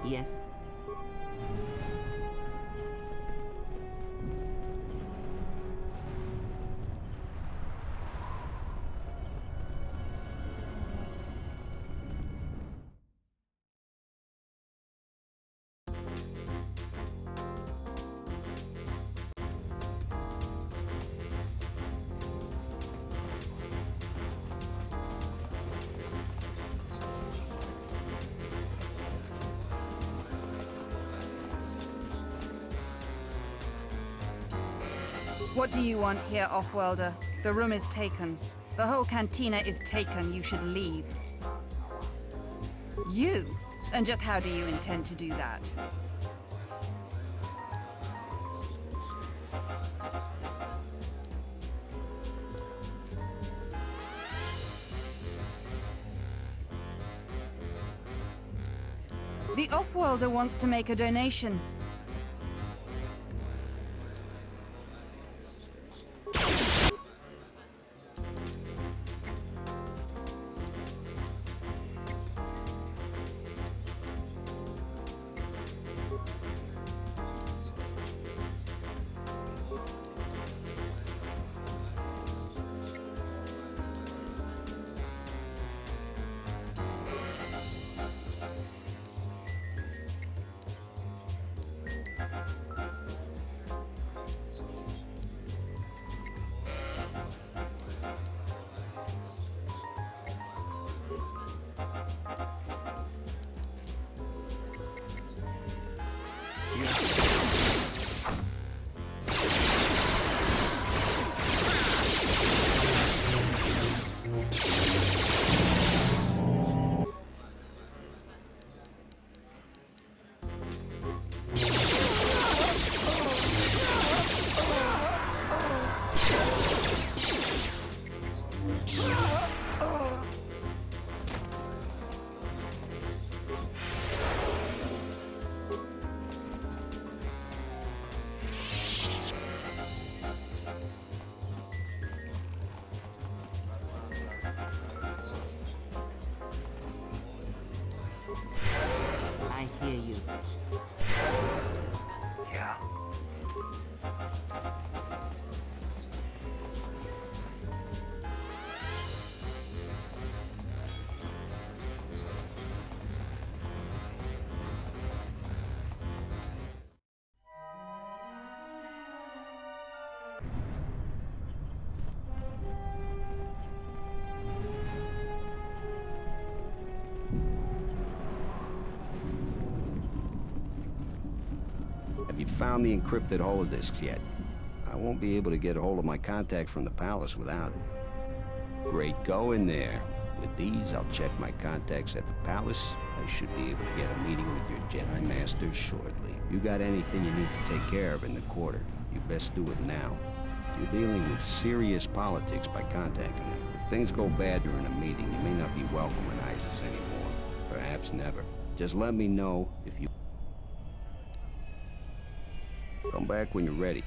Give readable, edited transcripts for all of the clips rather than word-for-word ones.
Yes? What do you want here, Offworlder? The room is taken. The whole cantina is taken. You should leave. You? And just how do you intend to do that? The Offworlder wants to make a donation. I hear you. Yeah. Have you found the encrypted holodisks yet? I won't be able to get a hold of my contact from the palace without it. Great going there. With these, I'll check my contacts at the palace. I should be able to get a meeting with your Jedi Master shortly. You got anything you need to take care of in the quarter, you best do it now. You're dealing with serious politics by contacting them. If things go bad during a meeting, you may not be welcome in Isis anymore. Perhaps never. Just let me know if you... Come back when you're ready.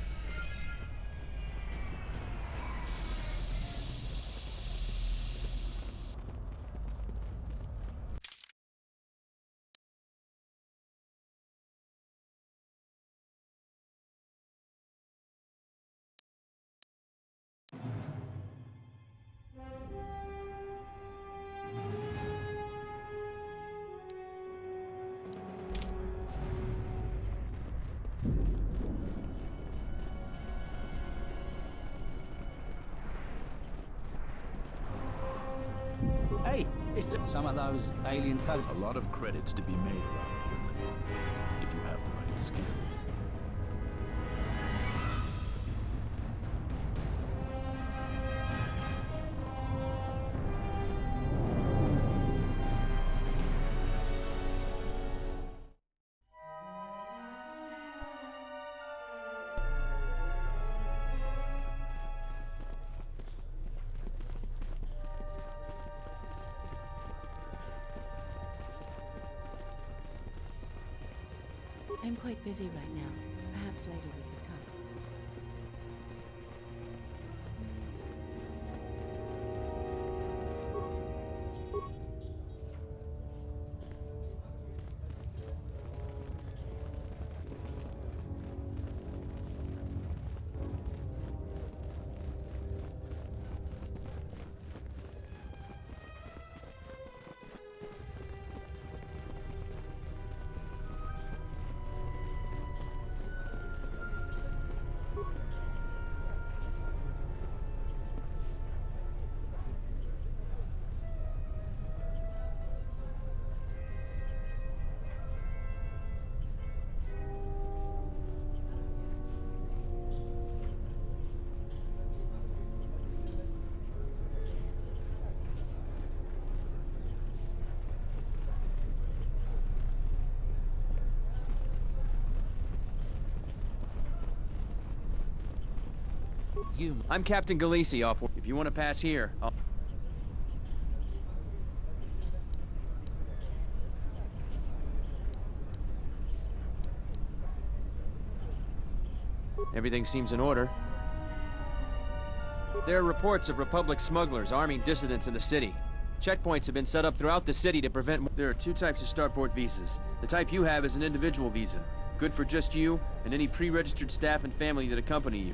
Hey, it's some of those alien folks. A lot of credits to be made around here, if you have the right skills. I'm quite busy right now. Perhaps later we can talk. you... I'm Captain Galisi off. If you want to pass here, everything seems in order. There are reports of Republic smugglers arming dissidents in the city. Checkpoints have been set up throughout the city to prevent... There are two types of starport visas. The type you have is an individual visa, good for just you and any pre-registered staff and family that accompany you.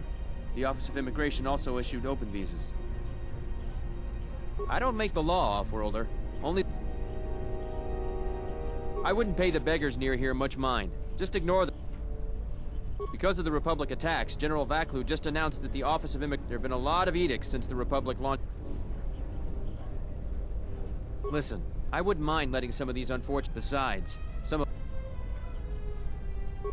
The Office of Immigration also issued open visas. I don't make the law, Offworlder. Only... I wouldn't pay the beggars near here much mind. Just ignore them. Because of the Republic attacks, General Vaklu just announced that the Office of Immigration... There have been a lot of edicts since the Republic launched... Listen, I wouldn't mind letting some of these unfortunate... Besides, some of...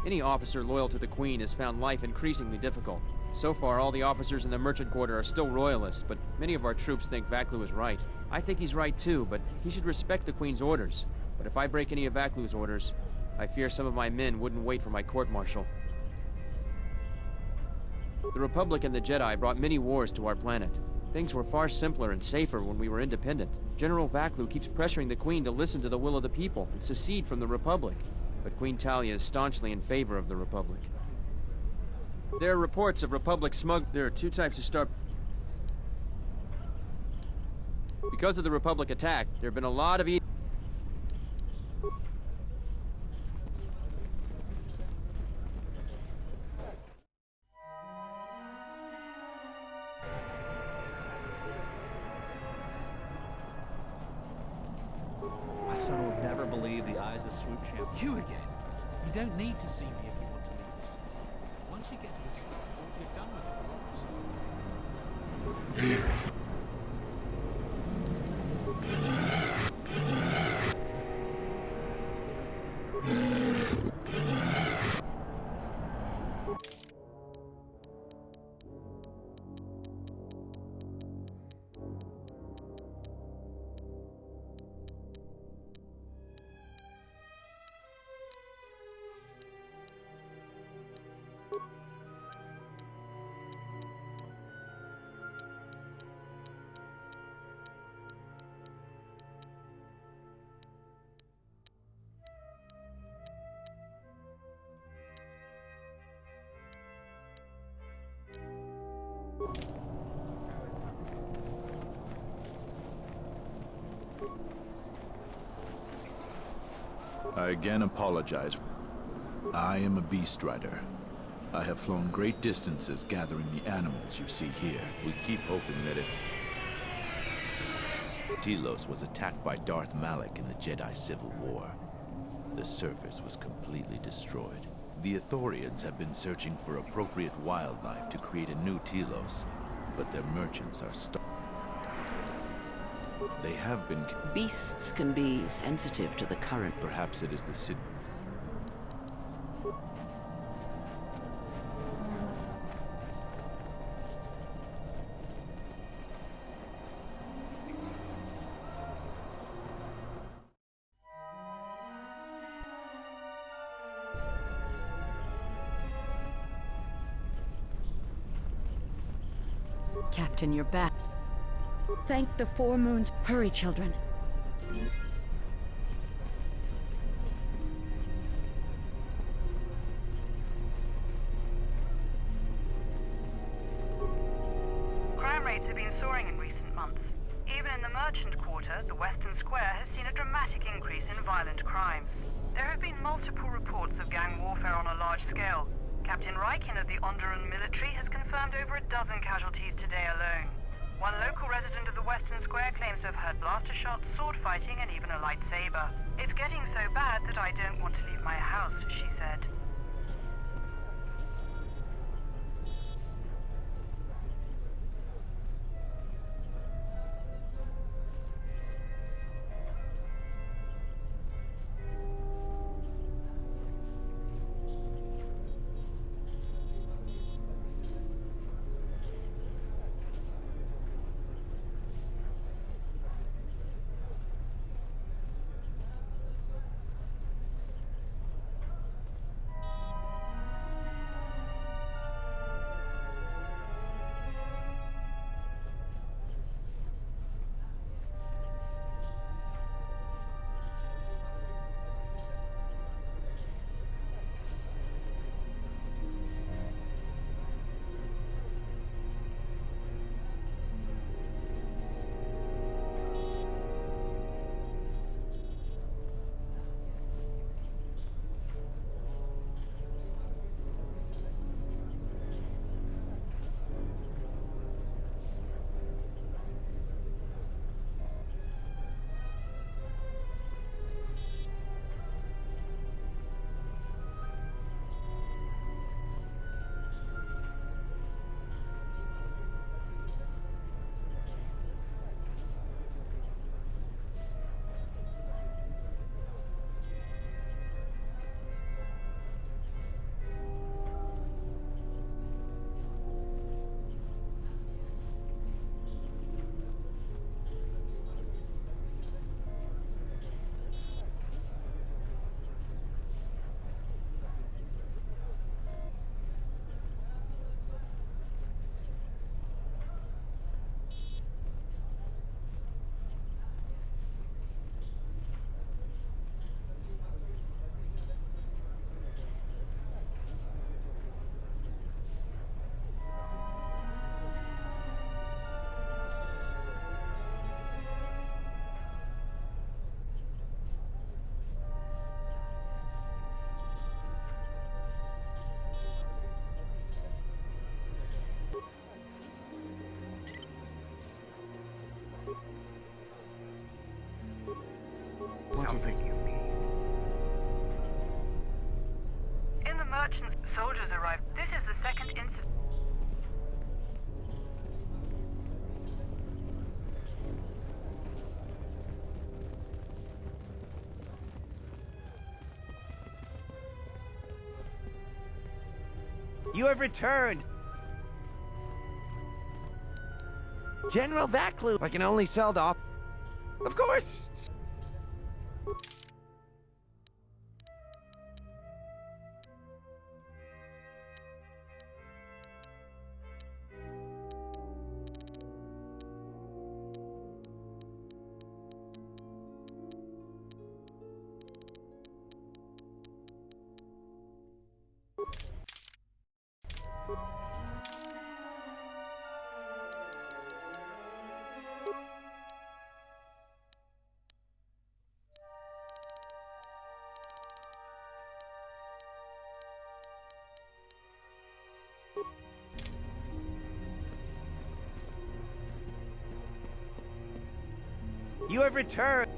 Any officer loyal to the Queen has found life increasingly difficult. So far, all the officers in the Merchant Quarter are still royalists, but many of our troops think Vaklu is right. I think he's right too, but he should respect the Queen's orders. But if I break any of Vaklu's orders, I fear some of my men wouldn't wait for my court-martial. The Republic and the Jedi brought many wars to our planet. Things were far simpler and safer when we were independent. General Vaklu keeps pressuring the Queen to listen to the will of the people and secede from the Republic. But Queen Talia is staunchly in favor of the Republic. There are reports of Republic smugglers. There are two types of Because of the Republic attack, there have been a lot of My son will never believe the eyes that swoop champ. You again? You don't need to see me if you want to leave the city. Once you get to the start, you're done with the bureaucracy. I again apologize. I am a beast rider. I have flown great distances gathering the animals you see here. We keep hoping that if Telos was attacked by Darth Malak in the Jedi Civil War, the surface was completely destroyed. The Ithorians have been searching for appropriate wildlife to create a new Telos, but their merchants are They have been... Beasts can be sensitive to the current. Perhaps it is the Sid... Captain, you're back. Thank the Four Moons. Hurry, children. Crime rates have been soaring in recent months. Even in the Merchant Quarter, the Western Square has seen a dramatic increase in violent crimes. There have been multiple reports of gang warfare on a large scale. Captain Rykin of the Onderon military has confirmed over a dozen casualties today alone. One local resident of the Western Square claims to have heard blaster shots, sword fighting, and even a lightsaber. It's getting so bad that I don't want to leave my house, she said. merchant soldiers arrived. This is the second incident. You have returned! General Vaklu! I can only sell off. Of course! You have returned!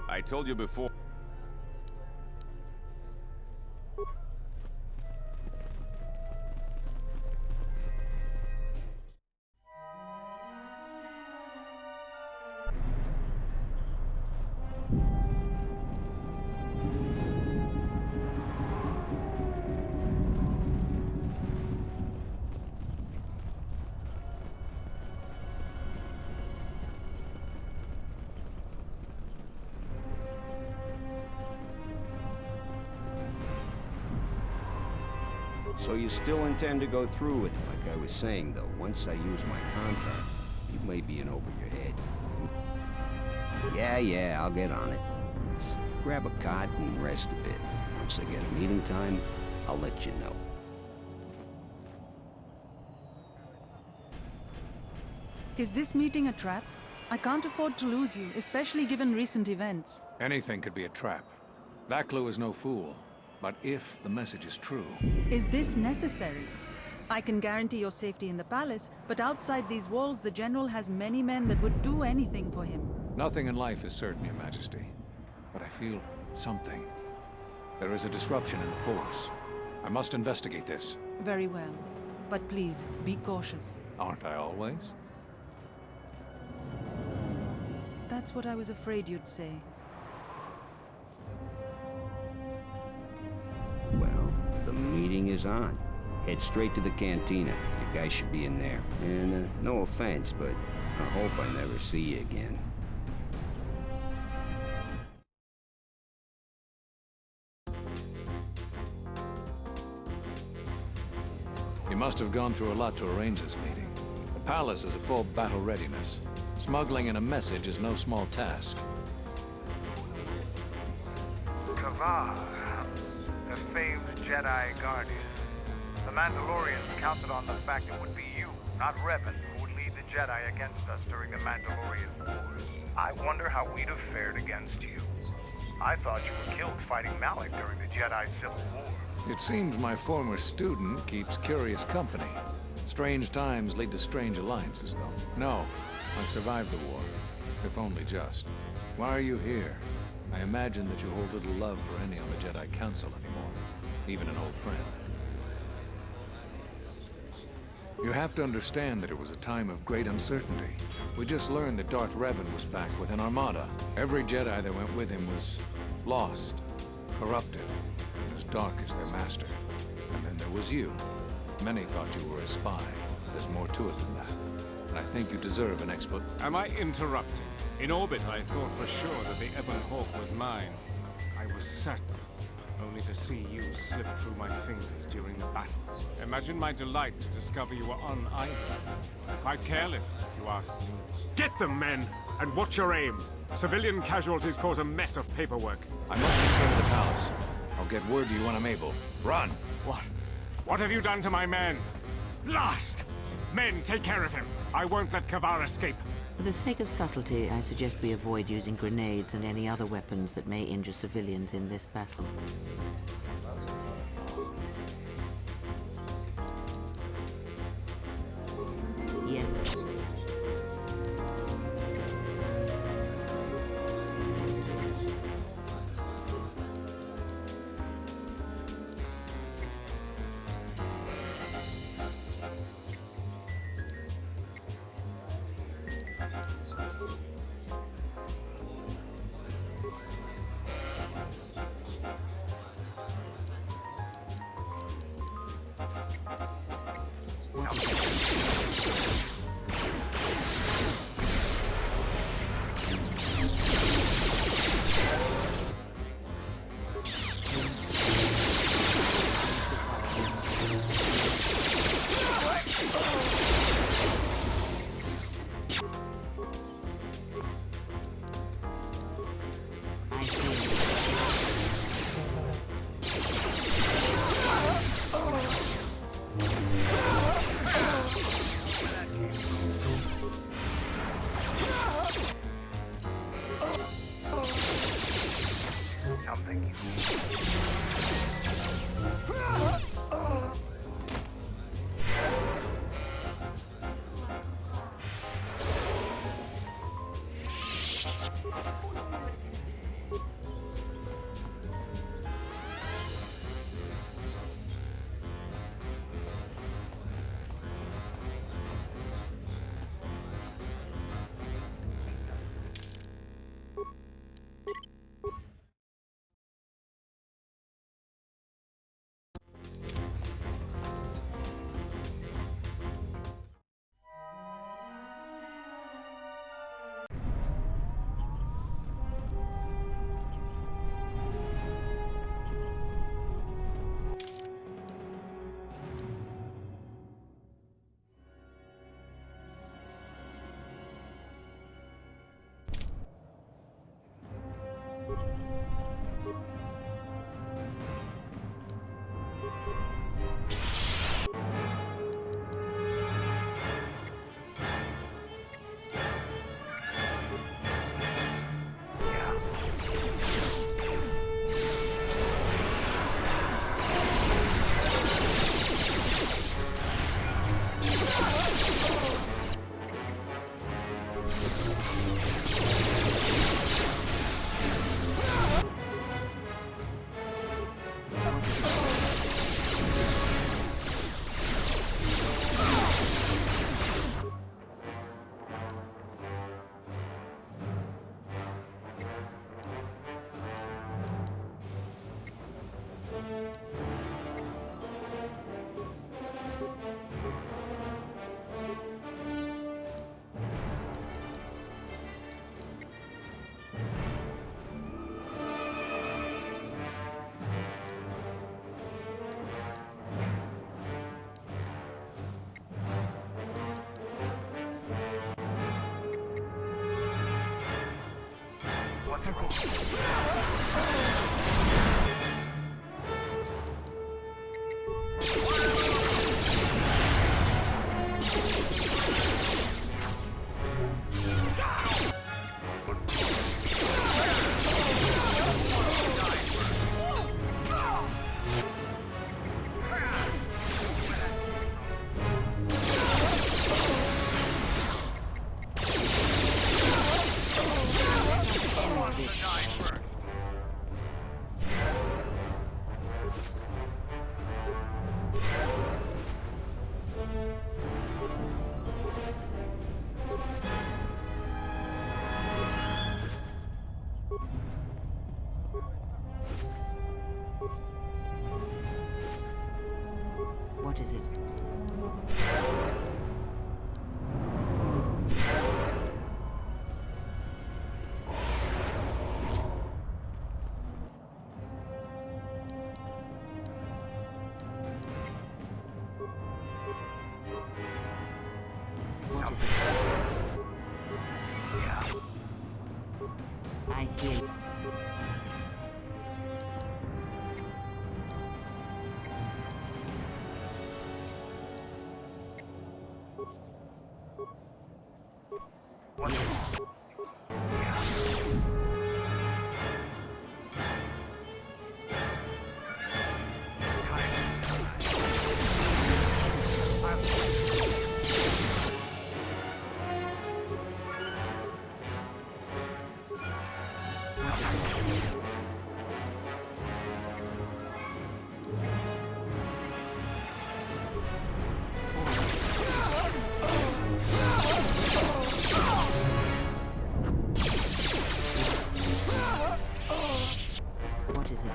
I told you before. So you still intend to go through with it? Like I was saying, though, once I use my contact, you may be in over your head. Yeah, I'll get on it. Just grab a cot and rest a bit. Once I get a meeting time, I'll let you know. Is this meeting a trap? I can't afford to lose you, especially given recent events. Anything could be a trap. Vaklu is no fool. But if the message is true... Is this necessary? I can guarantee your safety in the palace, but outside these walls the General has many men that would do anything for him. Nothing in life is certain, Your Majesty. But I feel something. There is a disruption in the Force. I must investigate this. Very well. But please, be cautious. Aren't I always? That's what I was afraid you'd say. Well, the meeting is on. Head straight to the cantina. You guys should be in there. And no offense, but I hope I never see you again. You must have gone through a lot to arrange this meeting. The palace is at full battle readiness. Smuggling in a message is no small task. Kotor, the famed Jedi Guardian. The Mandalorians counted on the fact it would be you, not Revan, who would lead the Jedi against us during the Mandalorian Wars. I wonder how we'd have fared against you. I thought you were killed fighting Malik during the Jedi Civil War. It seems my former student keeps curious company. Strange times lead to strange alliances, though. No, I survived the war, if only just. Why are you here? I imagine that you hold little love for any on the Jedi Council anymore, even an old friend. You have to understand that it was a time of great uncertainty. We just learned that Darth Revan was back with an armada. Every Jedi that went with him was lost, corrupted, and as dark as their master. And then there was you. Many thought you were a spy. There's more to it than that. And I think you deserve an Am I interrupting? In orbit, I thought for sure that the Ebon Hawk was mine. I was certain, only to see you slip through my fingers during the battle. Imagine my delight to discover you were on Isis. Quite careless, if you ask me. Get them, men, and watch your aim. Civilian casualties cause a mess of paperwork. I must return to the palace. I'll get word to you when I'm able. Run! What have you done to my men? Blast! Men, take care of him. I won't let Kavar escape. For the sake of subtlety, I suggest we avoid using grenades and any other weapons that may injure civilians in this battle. Yes. What is it? What is it? I hear you. What is it?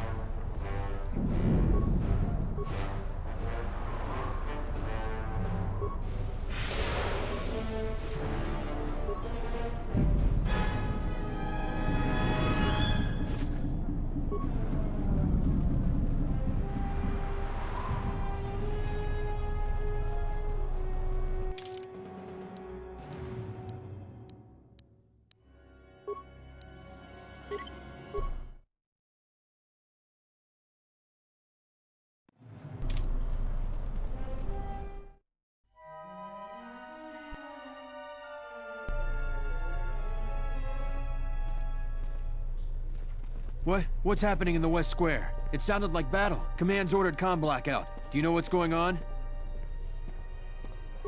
What's happening in the West Square? It sounded like battle. Command's ordered comm blackout. Do you know what's going on?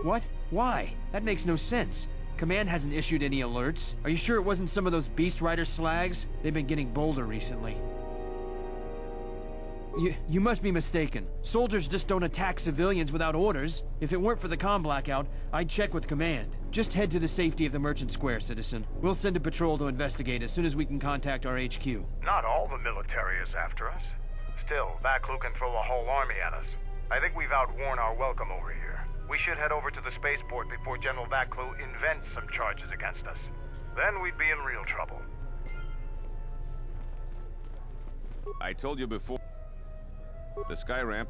What? Why? That makes no sense. Command hasn't issued any alerts. Are you sure it wasn't some of those Beast Rider slags? They've been getting bolder recently. You must be mistaken. Soldiers just don't attack civilians without orders. If it weren't for the comm blackout, I'd check with Command. Just head to the safety of the Merchant Square, citizen. We'll send a patrol to investigate as soon as we can contact our HQ. Not all the military is after us. Still, Vaklu can throw a whole army at us. I think we've outworn our welcome over here. We should head over to the spaceport before General Vaklu invents some charges against us. Then we'd be in real trouble. I told you before. The sky ramp.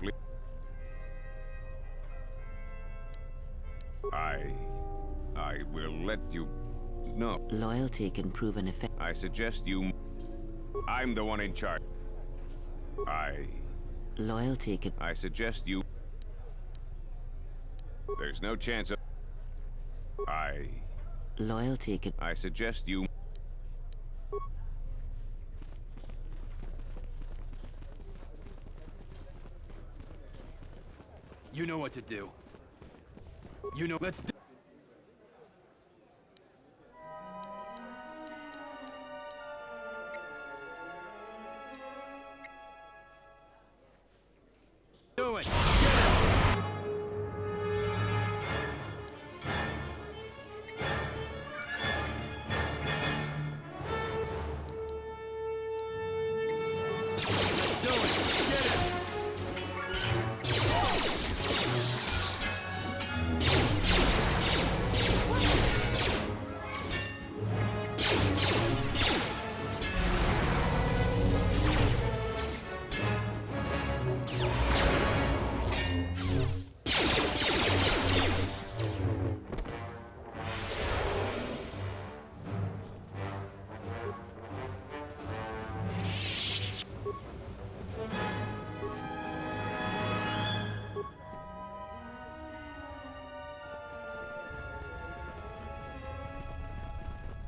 I will let you know. Loyalty can prove an effect. I suggest you. I'm the one in charge. Loyalty can. I suggest you. There's no chance of. Loyalty can. I suggest you. You know what to do. You know, let's do. Do it!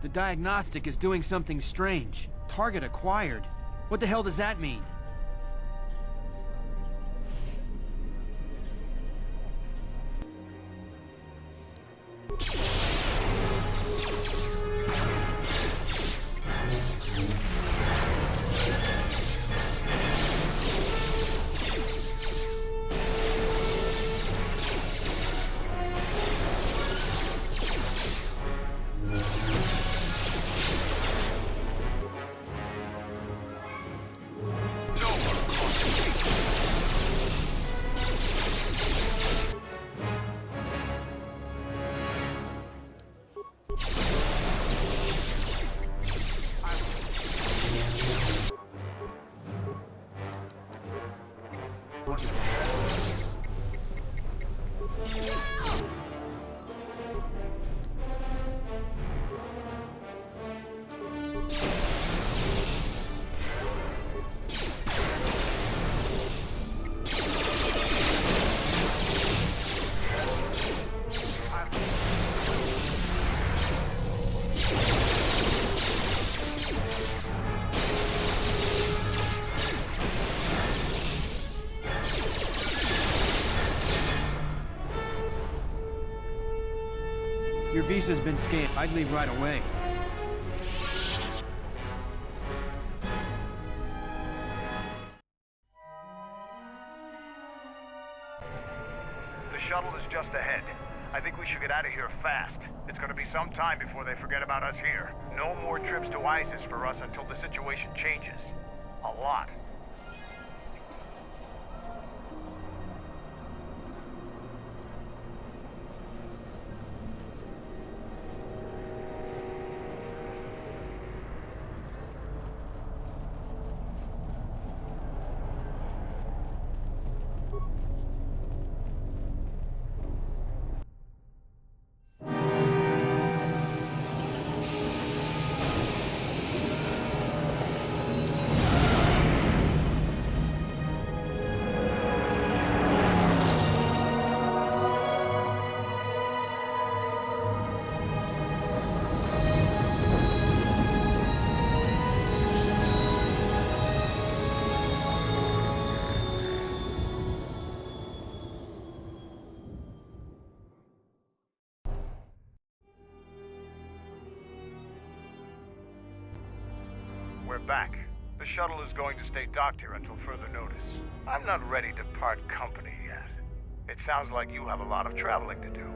The diagnostic is doing something strange. Target acquired. What the hell does that mean? Your visa's been scanned. I'd leave right away. The shuttle is just ahead. I think we should get out of here fast. It's gonna be some time before they forget about us here. No more trips to ISIS for us until the situation changes. A lot. We're back. The shuttle is going to stay docked here until further notice. I'm not ready to part company yet. It sounds like you have a lot of traveling to do.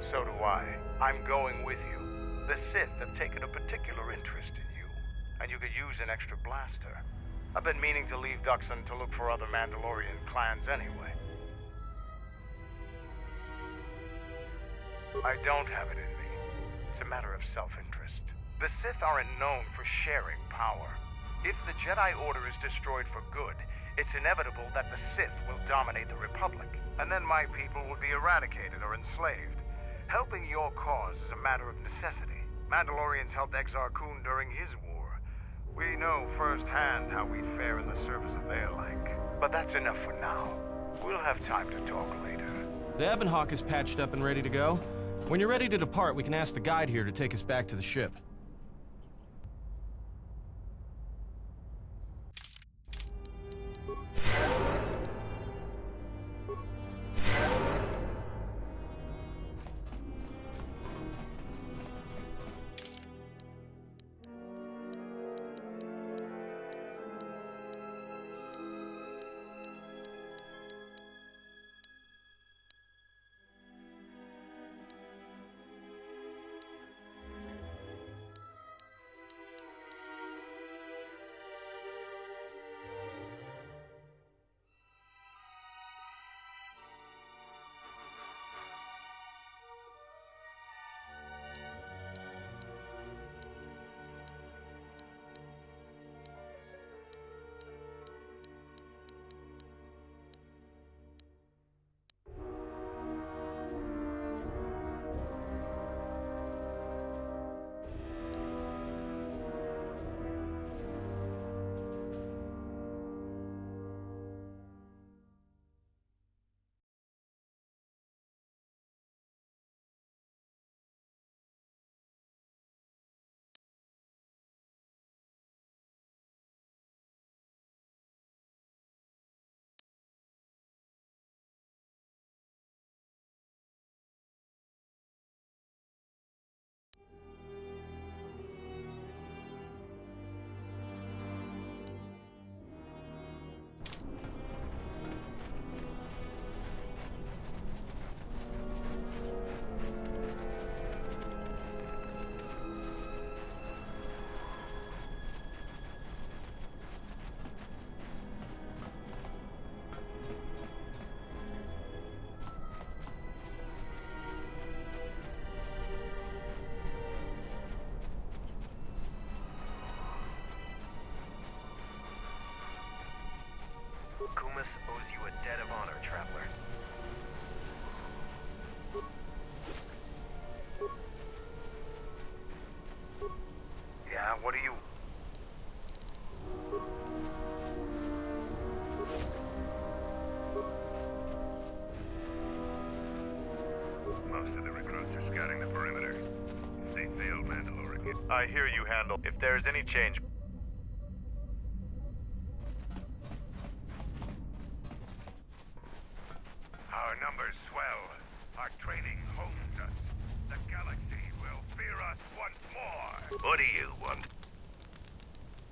So do I. I'm going with you. The Sith have taken a particular interest in you, and you could use an extra blaster. I've been meaning to leave Duxon to look for other Mandalorian clans anyway. I don't have it in me. It's a matter of self-interest. The Sith aren't known for sharing power. If the Jedi Order is destroyed for good, it's inevitable that the Sith will dominate the Republic, and then my people will be eradicated or enslaved. Helping your cause is a matter of necessity. Mandalorians helped Exar Kun during his war. We know firsthand how we fare in the service of their like. But that's enough for now. We'll have time to talk later. The Ebon Hawk is patched up and ready to go. When you're ready to depart, we can ask the guide here to take us back to the ship. Kumas owes you a debt of honor, traveler. Yeah, what do you... Most of the recruits are scouting the perimeter. If they fail Mandalorian... I hear you, Handle. If there's any change... Our numbers swell. Our training hones us. The galaxy What do you want?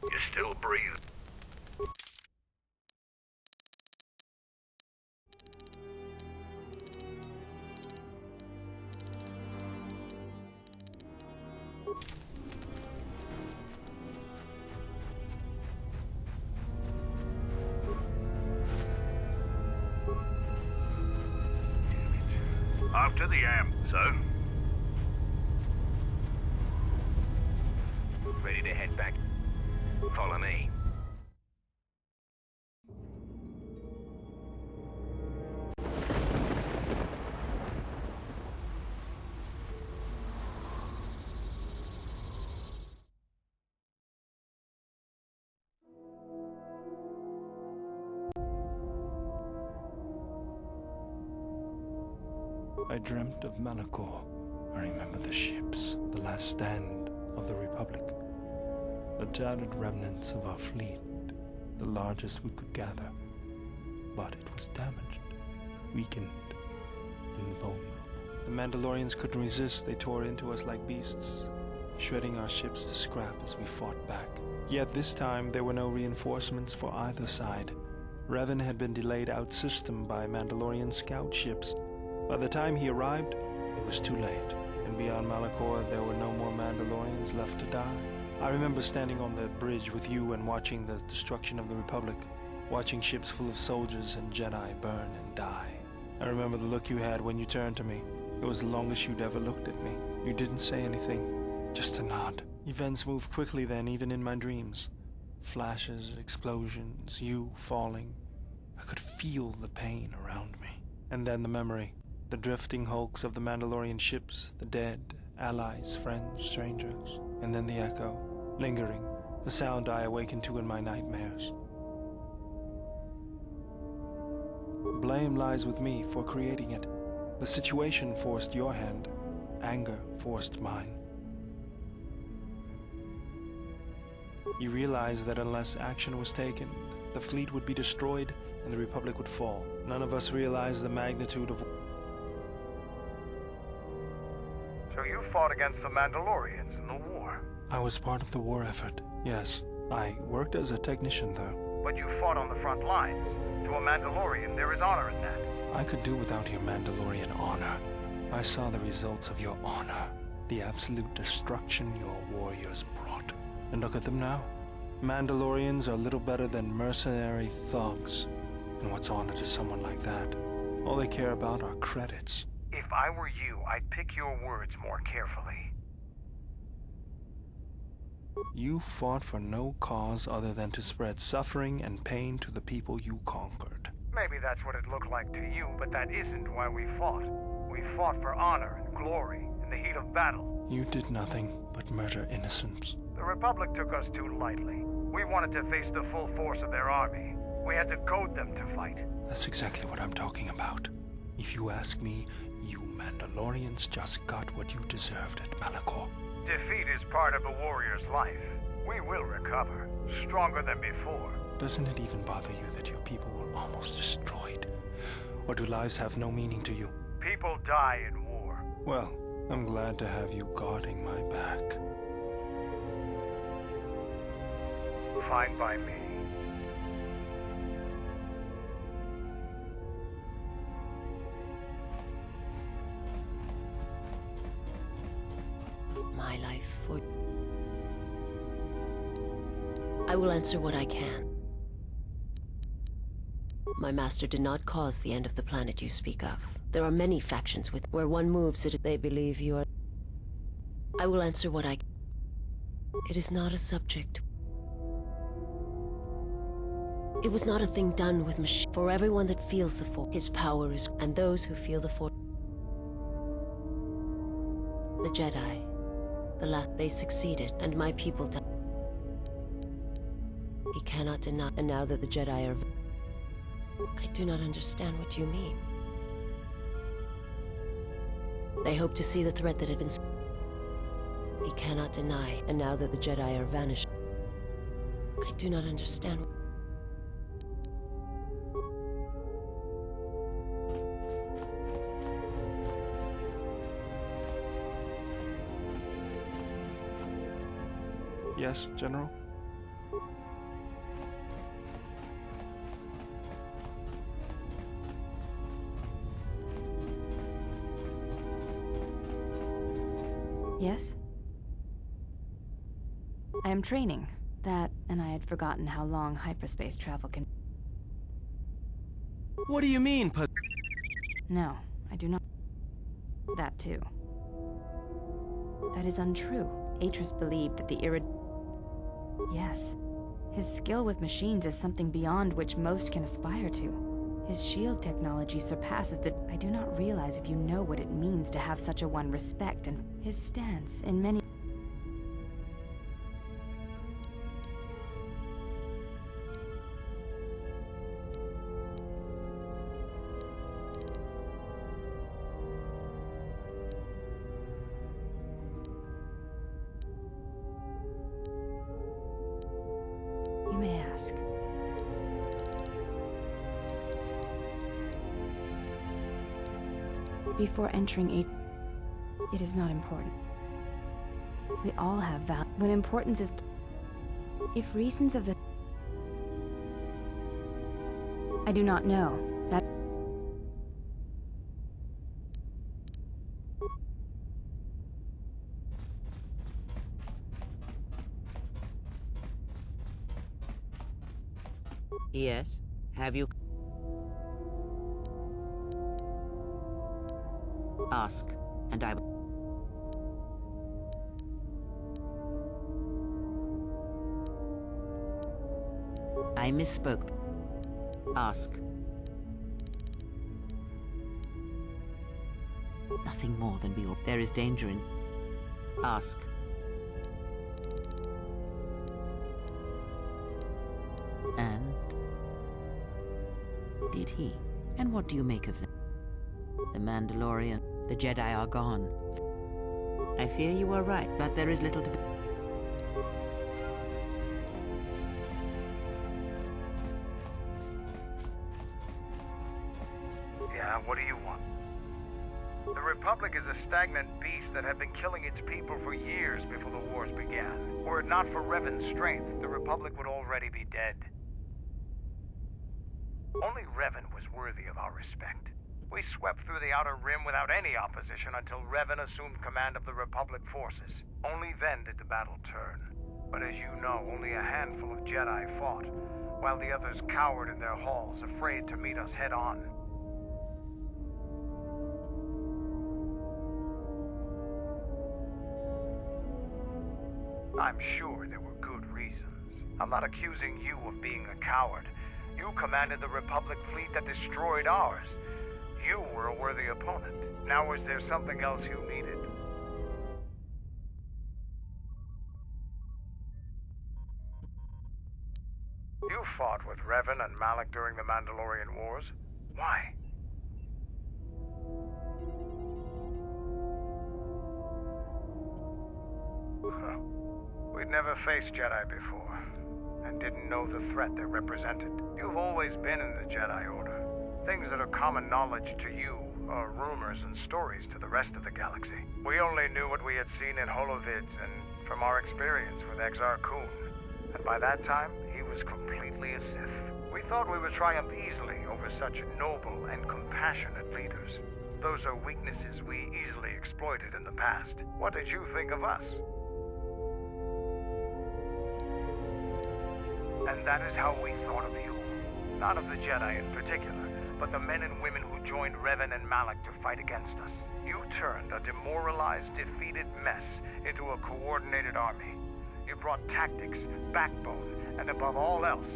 You still breathe? After the amp, sir. Ready to head back? Follow me. I dreamt of Malachor. I remember the ships, the last stand of the Republic. The tattered remnants of our fleet, the largest we could gather. But it was damaged, weakened, and vulnerable. The Mandalorians couldn't resist. They tore into us like beasts, shredding our ships to scrap as we fought back. Yet this time there were no reinforcements for either side. Revan had been delayed out-system by Mandalorian scout ships. By the time he arrived, it was too late, and beyond Malachor there were no more Mandalorians left to die. I remember standing on the bridge with you and watching the destruction of the Republic, watching ships full of soldiers and Jedi burn and die. I remember the look you had when you turned to me. It was the longest you'd ever looked at me. You didn't say anything, just a nod. Events moved quickly then, even in my dreams. Flashes, explosions, you falling. I could feel the pain around me. And then the memory. The drifting hulks of the Mandalorian ships, the dead, allies, friends, strangers. And then the echo, lingering, the sound I awakened to in my nightmares. Blame lies with me for creating it. The situation forced your hand. Anger forced mine. You realized that unless action was taken, the fleet would be destroyed and the Republic would fall. None of us realized the magnitude of... So you fought against the Mandalorians in the war? I was part of the war effort, yes. I worked as a technician, though. But you fought on the front lines. To a Mandalorian, there is honor in that. I could do without your Mandalorian honor. I saw the results of your honor, the absolute destruction your warriors brought. And look at them now. Mandalorians are little better than mercenary thugs. And what's honor to someone like that? All they care about are credits. If I were you, I'd pick your words more carefully. You fought for no cause other than to spread suffering and pain to the people you conquered. Maybe that's what it looked like to you, but that isn't why we fought. We fought for honor and glory in the heat of battle. You did nothing but murder innocents. The Republic took us too lightly. We wanted to face the full force of their army. We had to goad them to fight. That's exactly what I'm talking about. If you ask me, you Mandalorians just got what you deserved at Malachor. Defeat is part of a warrior's life. We will recover, stronger than before. Doesn't it even bother you that your people were almost destroyed? Or do lives have no meaning to you? People die in war. Well, I'm glad to have you guarding my back. Fine by me. My life for... I will answer what I can. My master did not cause the end of the planet you speak of. There are many factions where one moves it, they believe you are... I will answer what I... It is not a subject. It was not a thing done with machine. For everyone that feels the Force, his power is... And those who feel the Force... The Jedi. The last... They succeeded, and my people died. He cannot deny... And now that the Jedi are... I do not understand what you mean. They hope to see the threat that had been... He cannot deny, and now that the Jedi are vanished... I do not understand... Yes, General? Yes? I am training. That, and I had forgotten how long hyperspace travel can... What do you mean, No, I do not. That too. That is untrue. Atris believed that the Yes. His skill with machines is something beyond which most can aspire to. His shield technology surpasses the... I do not realize if you know what it means to have such a one respect, and his stance in many... You may ask. Before entering it is not important. We all have value. When importance is... If reasons of the... I do not know. That... Yes? Have you... Ask, and I... I misspoke. Ask. Nothing more than be... There is danger in... Ask. And... Did he? And what do you make of them? The Mandalorian, the Jedi are gone. I fear you are right, but there is little to be... Yeah, what do you want? The Republic is a stagnant beast that had been killing its people for years before the wars began. Were it not for Revan's strength, the Republic would already be dead. Only Revan was worthy of our respect. We swept through the Outer Rim without any opposition until Revan assumed command of the Republic forces. Only then did the battle turn. But as you know, only a handful of Jedi fought, while the others cowered in their halls, afraid to meet us head-on. I'm sure there were good reasons. I'm not accusing you of being a coward. You commanded the Republic fleet that destroyed ours. You were a worthy opponent. Now was there something else you needed? You fought with Revan and Malak during the Mandalorian Wars. Why? We'd never faced Jedi before, and didn't know the threat they represented. You've always been in the Jedi Order. Things that are common knowledge to you are rumors and stories to the rest of the galaxy. We only knew what we had seen in holovids and from our experience with Exar Kun. And by that time, he was completely a Sith. We thought we would triumph easily over such noble and compassionate leaders. Those are weaknesses we easily exploited in the past. What did you think of us? And that is how we thought of you. Not of the Jedi in particular, but the men and women who joined Revan and Malak to fight against us. You turned a demoralized, defeated mess into a coordinated army. You brought tactics, backbone, and above all else,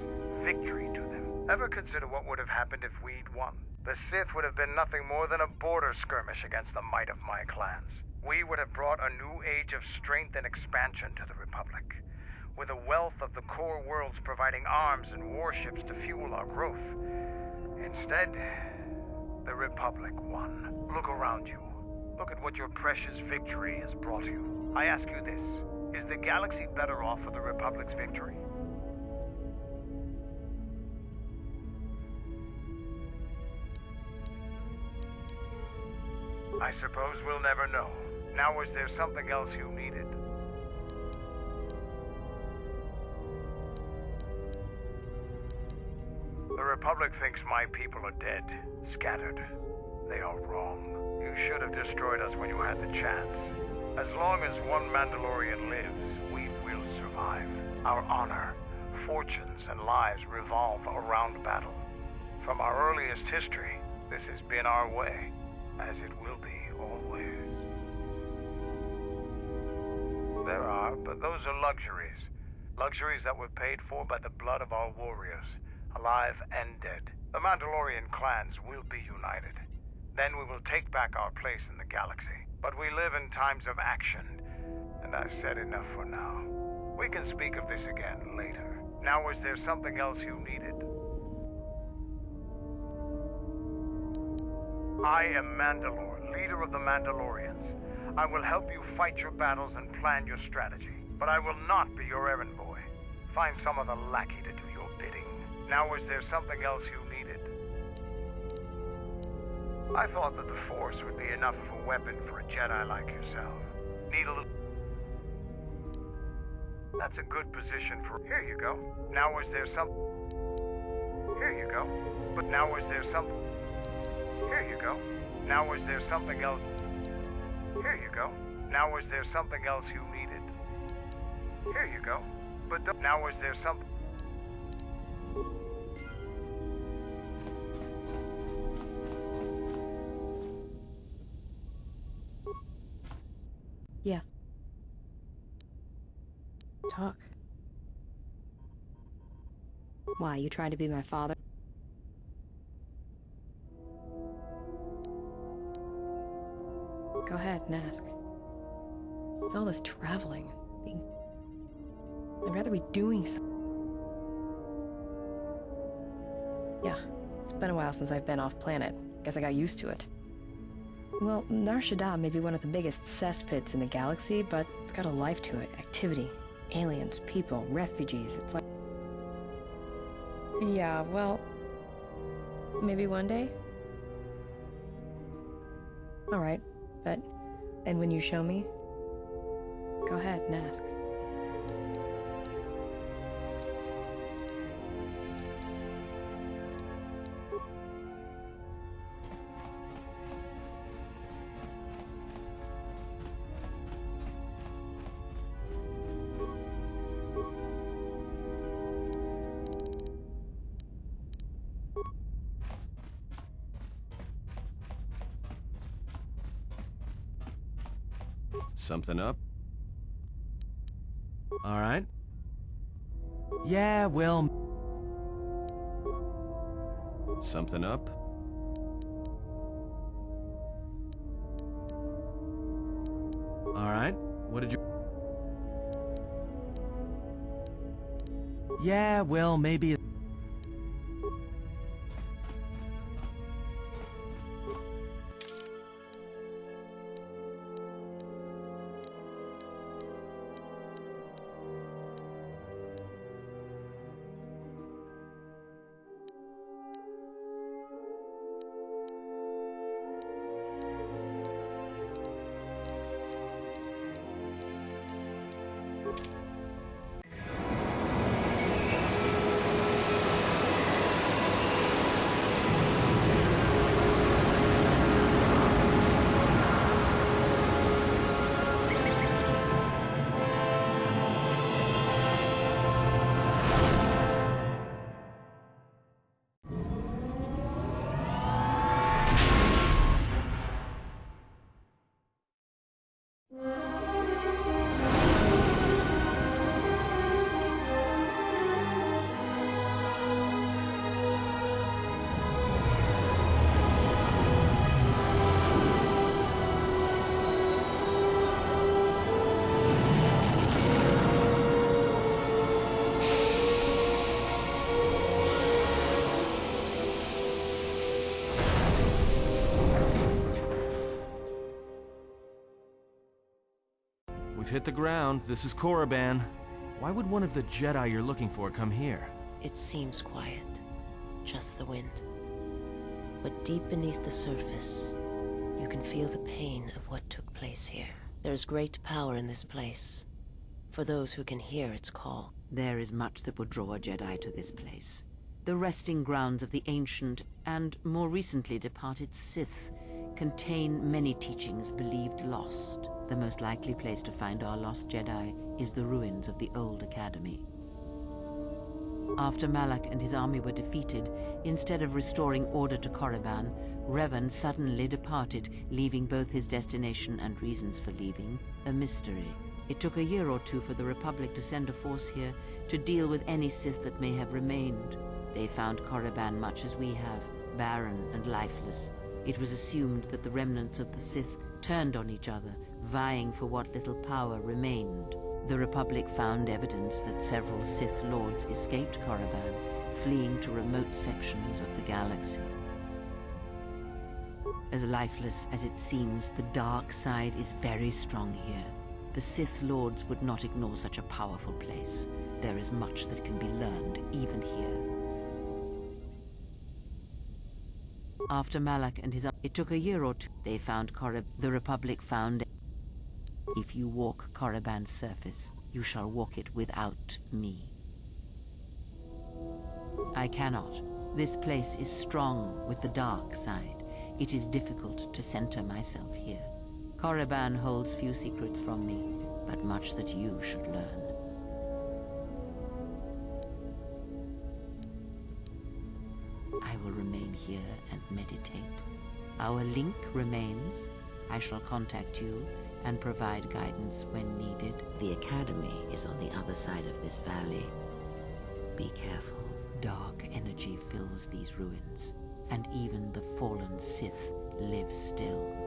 victory to them. Ever consider what would have happened if we'd won? The Sith would have been nothing more than a border skirmish against the might of my clans. We would have brought a new age of strength and expansion to the Republic. With a wealth of the core worlds providing arms and warships to fuel our growth. Instead, the Republic won. Look around you. Look at what your precious victory has brought you. I ask you this, is the galaxy better off for the Republic's victory? I suppose we'll never know. Now, was there something else you needed? Republic thinks my people are dead, scattered. They are wrong. You should have destroyed us when you had the chance. As long as one Mandalorian lives, we will survive. Our honor, fortunes, and lives revolve around battle. From our earliest history, this has been our way, as it will be always. There are, but those are luxuries. Luxuries that were paid for by the blood of our warriors, alive and dead. The Mandalorian clans will be united. Then we will take back our place in the galaxy. But we live in times of action, and I've said enough for now. We can speak of this again later. Now, is there something else you needed? I am Mandalore, leader of the Mandalorians. I will help you fight your battles and plan your strategy. But I will not be your errand boy. Find some other lackey to do your bidding. Now, is there something else you needed? I thought that the Force would be enough of a weapon for a Jedi like yourself. Need a little... That's a good position for... Here you go. Now is there some... Here you go. But now is there some... Here you go. Now is there something else... Here you go. Now is there something else you needed? Here you go. But now is there some... Yeah. Talk. Why, you trying to be my father? Go ahead and ask. It's all this traveling. I'd rather be doing something. Yeah, it's been a while since I've been off planet. Guess I got used to it. Well, Nar Shaddaa may be one of the biggest cesspits in the galaxy, but it's got a life to it. Activity. Aliens, people, refugees. It's like... Yeah, well... maybe one day? Alright, but... and when you show me... go ahead and ask. Something up? All right. Yeah, well... Something up? All right. What did you... Yeah, well, maybe... We've hit the ground. This is Korriban. Why would one of the Jedi you're looking for come here? It seems quiet. Just the wind. But deep beneath the surface, you can feel the pain of what took place here. There's great power in this place, for those who can hear its call. There is much that would draw a Jedi to this place. The resting grounds of the ancient and more recently departed Sith contain many teachings believed lost. The most likely place to find our lost Jedi is the ruins of the old academy. After Malak and his army were defeated, instead of restoring order to Korriban, Revan suddenly departed, leaving both his destination and reasons for leaving a mystery. It took a year or two for the Republic to send a force here to deal with any Sith that may have remained. They found Korriban much as we have, barren and lifeless. It was assumed that the remnants of the Sith turned on each other, vying for what little power remained. The Republic found evidence that several Sith Lords escaped Korriban, fleeing to remote sections of the galaxy. As lifeless as it seems, the dark side is very strong here. The Sith Lords would not ignore such a powerful place. There is much that can be learned, even here. After Malak and his... It took a year or two. They found The Republic found... If you walk Korriban's surface, you shall walk it without me. I cannot. This place is strong with the dark side. It is difficult to center myself here. Korriban holds few secrets from me, but much that you should learn. I will remain here and meditate. Our link remains. I shall contact you and provide guidance when needed. The Academy is on the other side of this valley. Be careful. Dark energy fills these ruins, and even the fallen Sith live still.